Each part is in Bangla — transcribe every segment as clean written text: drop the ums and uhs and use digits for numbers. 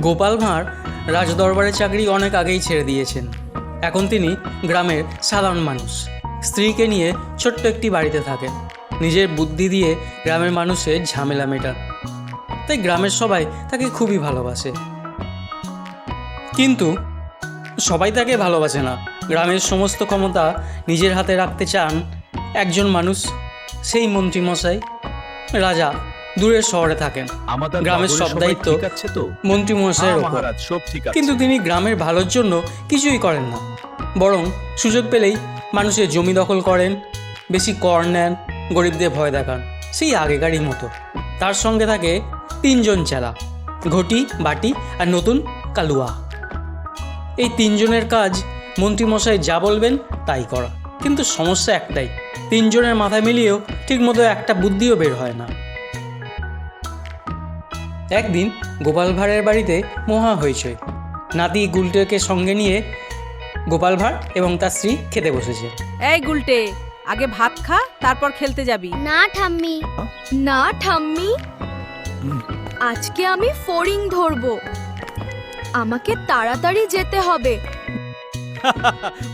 গোপাল ভাঁড় রাজদরবারের চাকরি অনেক আগেই ছেড়ে দিয়েছেন। এখন তিনি গ্রামের সাধারণ মানুষ। স্ত্রীকে নিয়ে ছোট্ট একটি বাড়িতে থাকেন। নিজের বুদ্ধি দিয়ে গ্রামের মানুষের ঝামেলা মেটান। তাই গ্রামের সবাই তাকে খুবই ভালোবাসে। কিন্তু সবাই তাকে ভালোবাসে না। গ্রামের সমস্ত ক্ষমতা নিজের হাতে রাখতে চান একজন মানুষ, সেই মন্ত্রীমশাই। রাজা দূরের শহরে থাকেন। গ্রামের সব দায়িত্ব মন্ত্রীমশাইয়ের ওপর। কিন্তু তিনি গ্রামের ভালোর জন্য কিছুই করেন না, বরং সুযোগ পেলেই মানুষের জমি দখল করেন, বেশি কর নেন, গরিবদের ভয় দেখান, সেই আগেকারই মতো। তার সঙ্গে থাকে 3 জন চেলা, ঘটি, বাটি আর নতুন কালুয়া। এই 3 জনের কাজ মন্ত্রীমশাই যা বলবেন তাই করা। কিন্তু সমস্যা একটাই, 3 জনের মাথায় মিলিয়েও ঠিকমতো একটা বুদ্ধিও বের হয় না। একদিন গোপাল ভাঁড়ের বাড়িতে মহা হইচই। নাতি গুলটেকে সঙ্গে নিয়ে গোপাল ভাঁড় এবং তার স্ত্রী খেতে বসেছে। এই গুলটে, আগে ভাত খা, তারপর খেলতে যাবি। না ঠাম্মি, না ঠাম্মি, আজকে আমি ফড়িং ধরবো। আমাকে তাড়াতাড়ি যেতে হবে।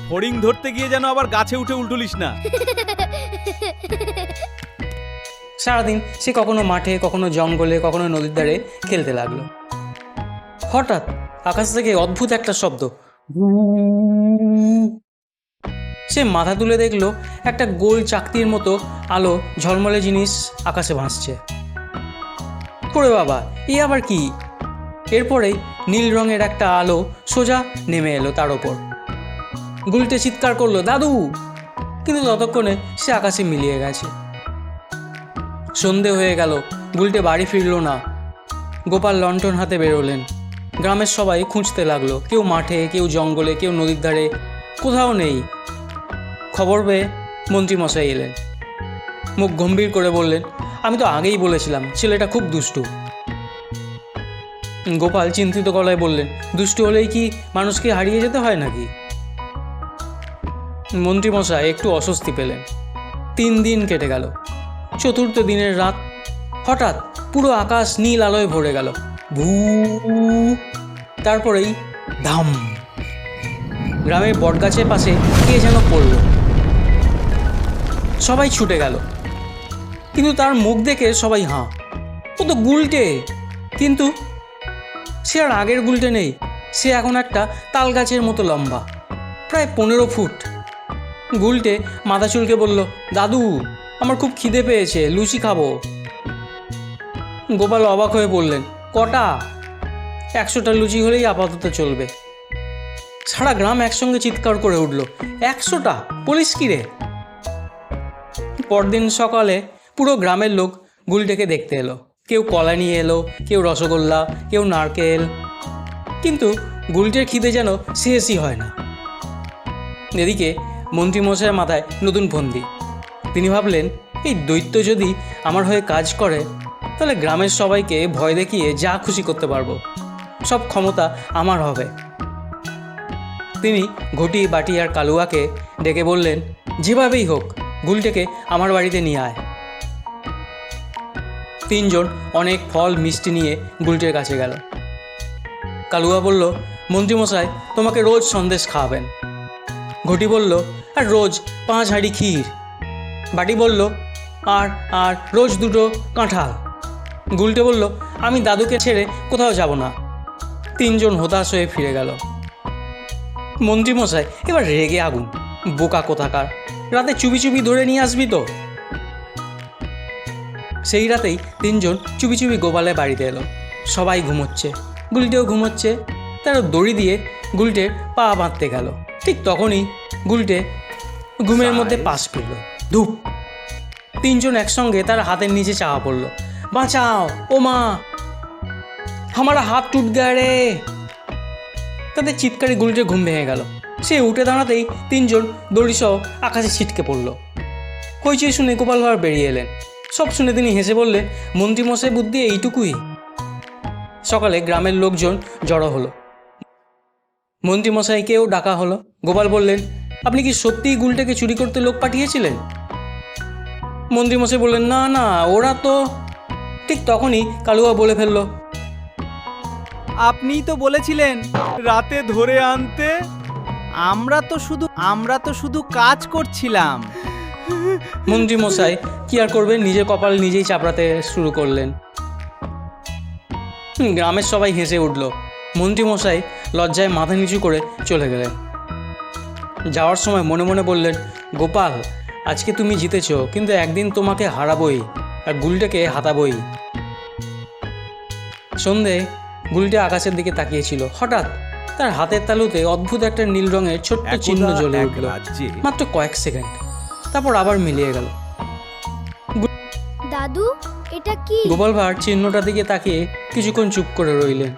ফড়িং ধরতে গিয়ে যেন আবার গাছে উঠে উল্টুলিস না। সারাদিন সে কখনো মাঠে, কখনো জঙ্গলে, কখনো নদীর ধারে খেলতে লাগলো। হঠাৎ আকাশ থেকে অদ্ভুত একটা শব্দ। সে মাথা তুলে দেখলো একটা গোল চাকতির মতো আলো ঝলমলে জিনিস আকাশে ভাসছে। ওরে বাবা, এ আবার কি? এরপরেই নীল রঙের একটা আলো সোজা নেমে এলো তার ওপর। গুলটে চিৎকার করলো, দাদু! কিন্তু ততক্ষণে সে আকাশে মিলিয়ে গেছে। সন্ধে হয়ে গেল, গুলটে বাড়ি ফিরল না। গোপাল লণ্ঠন হাতে বেরোলেন। গ্রামের সবাই খুঁজতে লাগলো, কেউ মাঠে, কেউ জঙ্গলে, কেউ নদীর ধারে, কোথাও নেই। খবর পেয়ে মন্ত্রীমশাই এলেন। মুখ গম্ভীর করে বললেন, আমি তো আগেই বলেছিলাম ছেলেটা খুব দুষ্টু। গোপাল চিন্তিত গলায় বললেন, দুষ্টু হলেই কি মানুষকে হারিয়ে যেতে হয় নাকি? মন্ত্রীমশাই একটু অস্বস্তি পেলেন। 3 দিন কেটে গেল। 4র্থ দিনের রাত হঠাৎ পুরো আকাশ নীল আলোয় ভরে গেল। ভূ, তারপরেই ধাম। গ্রামের বটগাছের পাশে কে যেন পড়ল। সবাই ছুটে গেল, কিন্তু তার মুখ দেখে সবাই হাঁ। ও তো গুলটে! কিন্তু সে আর আগের গুলটে নেই। সে এখন একটা তাল গাছের মতো লম্বা, প্রায় 15 ফুট। গুলটে মাথা চুলকে বলল, দাদু, আমার খুব খিদে পেয়েছে, লুচি খাবো। গোপাল অবাক হয়ে বললেন, কটা? 100টা লুচি হলেই আপাতত চলবে। সারা গ্রাম একসঙ্গে চিৎকার করে উঠল, 100টা? বলিস কি রে? পরদিন সকালে পুরো গ্রামের লোক গুলটেকে দেখতে এলো। কেউ কলা নিয়ে এলো, কেউ রসগোল্লা, কেউ নারকেল। কিন্তু গুলটের খিদে যেন শেষই হয় না। এদিকে মন্ত্রীমশাইয়ের মাথায় নতুন ফন্দি। তিনি ভাবলেন, এই দৈত্য যদি আমার হয়ে কাজ করে, তাহলে গ্রামের সবাইকে ভয় দেখিয়ে যা খুশি করতে পারবো। সব ক্ষমতা আমার হবে। তিনি ঘটি, বাটি আর কালুয়াকে ডেকে বললেন, যেভাবেই হোক গুলটেকে আমার বাড়িতে নিয়ে আয়। 3 জন অনেক ফল মিষ্টি নিয়ে গুলটের কাছে গেল। কালুয়া বলল, মন্ত্রীমশাই তোমাকে রোজ সন্দেশ খাওয়াবেন। ঘটি বলল, আর রোজ 5 হাঁড়ি ক্ষীর। বাটি বলল, আর রোজ 2টো কাঁঠাল। গুলটে বলল, আমি দাদুকে ছেড়ে কোথাও যাব না। 3 জন হতাশ হয়ে ফিরে গেল। মন্ত্রীমশাই এবার রেগে আগুন, বোকা কোথাকার, রাতে চুপি চুপি ধরে নিয়ে আসবি তো। সেই রাতেই 3 জন চুপি চুপি গোপালের বাড়িতে এলো। সবাই ঘুমোচ্ছে, গুলটেও ঘুমোচ্ছে। তারা দড়ি দিয়ে গুলটের পা বাঁধতে গেল। ঠিক তখনই গুলটে ঘুমের মধ্যে পাশ ফিরল। ধূপ! 3 জন একসঙ্গে তার হাতের নিচে চাপা পড়ল। বাঁচাও, ও মা, আমারা হাত টুট গয়া রে! তাদের চিৎকারে গুলটে ঘুম ভেঙে গেল। সে উঠে দাঁড়াতেই 3 জন দড়িসহ আকাশে ছিটকে পড়ল। হইচই শুনে গোপাল ভাঁড় বেরিয়ে এলেন। সব শুনে তিনি হেসে বললেন, মন্ত্রীমশাই বুদ্ধি এইটুকুই। সকালে গ্রামের লোকজন জড়ো হলো। মন্ত্রীমশাইকেও ডাকা হলো। গোপাল বললেন, আপনি কি সত্যিই গুলটেকে চুরি করতে লোক পাঠিয়েছিলেন? মন্ত্রীমশাই বললেন, না না, ওরা তো। ঠিক তখনই কালুয়া বলে ফেলল, আপনিই তো বলেছিলেন রাতে ধরে আনতে। আমরা তো শুধু কাজ করছিলাম। মন্ত্রী মশাই কি আর করবেন, নিজের কপাল নিজেই চাপড়াতে শুরু করলেন। গ্রামের সবাই হেসে উঠল। মন্ত্রী মশাই লজ্জায় মাথা নিচু করে চলে গেলেন। যাওয়ার সময় মনে মনে বললেন, গোপাল, আজকে তুমি জিতেছো, কিন্তু একদিন তোমাকে হারাবোই আর গুলটাকে হাতাবোই। সন্ধে গুলটা আকাশের দিকে তাকিয়েছিল। হঠাৎ তার হাতের তালুতে অদ্ভুত একটা নীল রঙের ছোট্ট চিহ্ন জ্বলে এক উঠল। রাজ্যে মাত্র কয়েক সেকেন্ড, তারপর আবার মিলিয়ে গেল। দাদু, এটা কি? গোপাল ভাঁড় চিহ্নটার দিকে তাকিয়ে কিছুক্ষণ চুপ করে রইলেন।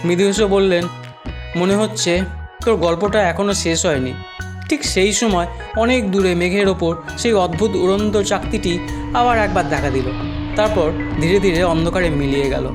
মৃদু হেসে বললেন, মনে হচ্ছে তোর গল্পটা এখনো শেষ হয়নি। ঠিক সেই সময় অনেক দূরে মেঘের ওপর সেই অদ্ভুত উড়ন্ত চাকতিটি আবার একবার দেখা দিল, তারপর ধীরে ধীরে অন্ধকারে মিলিয়ে গেল।